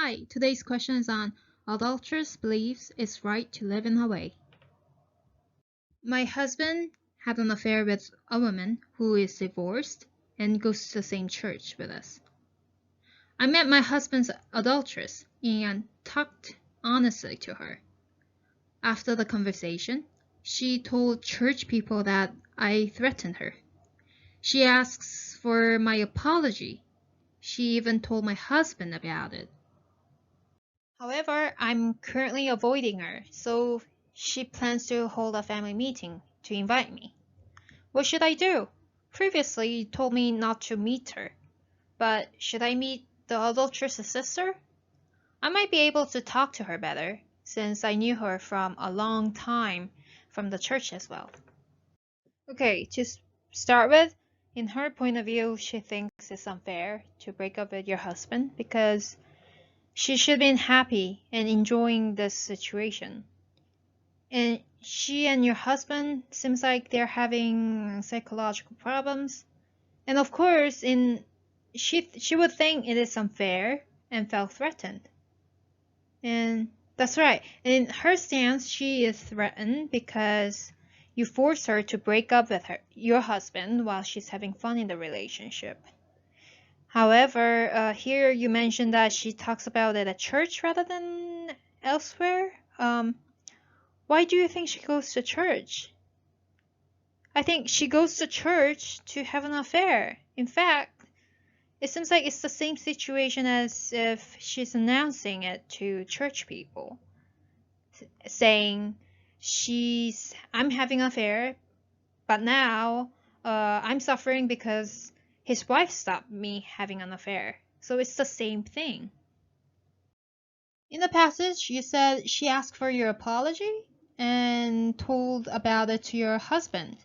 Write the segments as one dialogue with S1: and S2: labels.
S1: Hi, today's question is on adulteress believes it's right to live in Hawaii. My husband had an affair with a woman who is divorced and goes to the same church with us. I met my husband's adulteress and talked honestly to her. After the conversation, she told church people that I threatened her. She asks for my apology. She even told my husband about it. However, I'm currently avoiding her, so she plans to hold a family meeting to invite me. What should I do? Previously, you told me not to meet her, but should I meet the adulteress' sister? I might be able to talk to her better, since I knew her from a long time from the church as well. Okay, to start with, in her point of view, she thinks it's unfair to break up with your husband because she should have been happy and enjoying this situation. And she and your husband seems like they're having psychological problems. And of course, she would think it is unfair and felt threatened. And that's right. In her stance, she is threatened because you force her to break up with your husband while she's having fun in the relationship. However, here you mentioned that she talks about it at church rather than elsewhere. Why do you think she goes to church? I think she goes to church to have an affair. In fact, it seems like it's the same situation as if she's announcing it to church people, saying I'm having an affair, but now I'm suffering because his wife stopped me having an affair. So it's the same thing. In the passage, you said she asked for your apology and told about it to your husband.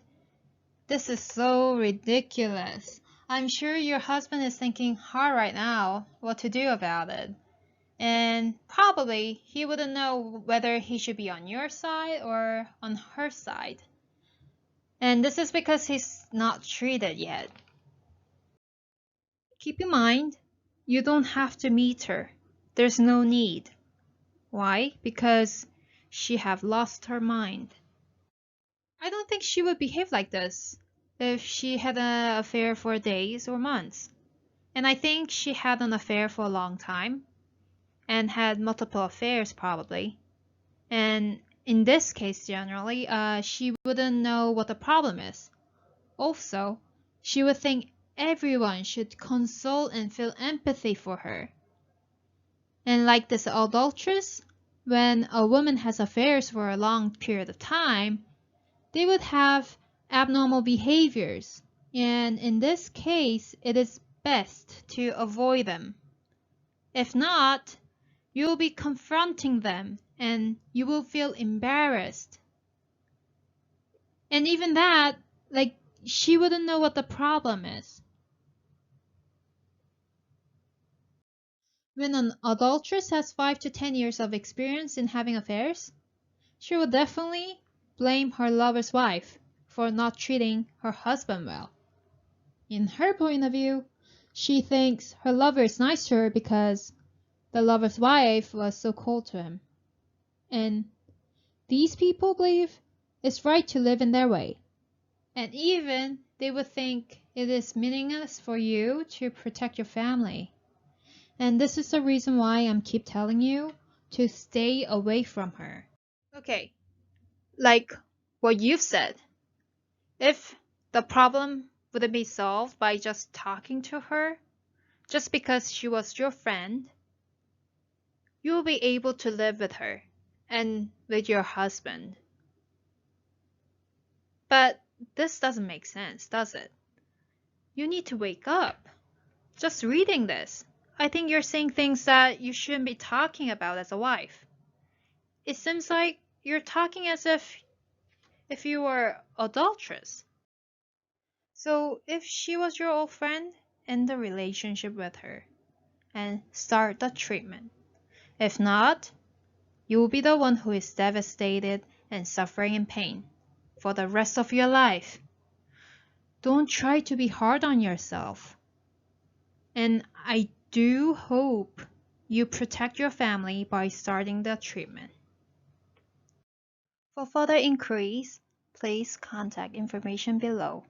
S1: This is so ridiculous. I'm sure your husband is thinking hard right now what to do about it. And probably he wouldn't know whether he should be on your side or on her side. And this is because he's not treated yet. Keep in mind, you don't have to meet her. There's no need. Why? Because she have lost her mind. I don't think she would behave like this if she had an affair for days or months. And I think she had an affair for a long time and had multiple affairs probably. And in this case, generally, she wouldn't know what the problem is. Also, she would think everyone should console and feel empathy for her. And like this adulteress, when a woman has affairs for a long period of time, they would have abnormal behaviors. And in this case, it is best to avoid them. If not, you will be confronting them and you will feel embarrassed. And even that, like, she wouldn't know what the problem is. When an adulteress has 5 to 10 years of experience in having affairs, she will definitely blame her lover's wife for not treating her husband well. In her point of view, she thinks her lover is nice to her because the lover's wife was so cold to him. And these people believe it's right to live in their way. And even they would think it is meaningless for you to protect your family. And this is the reason why I'm keep telling you to stay away from her. Okay, like what you've said. If the problem wouldn't be solved by just talking to her, just because she was your friend, you will be able to live with her and with your husband. But this doesn't make sense, does it? You need to wake up. Just reading this, I think you're saying things that you shouldn't be talking about as a wife. It seems like you're talking as if you were adulteress. So if she was your old friend, end the relationship with her and start the treatment. If not, you will be the one who is devastated and suffering in pain for the rest of your life. Don't try to be hard on yourself. And I do hope You protect your family by starting the treatment. For further inquiries, please contact information below.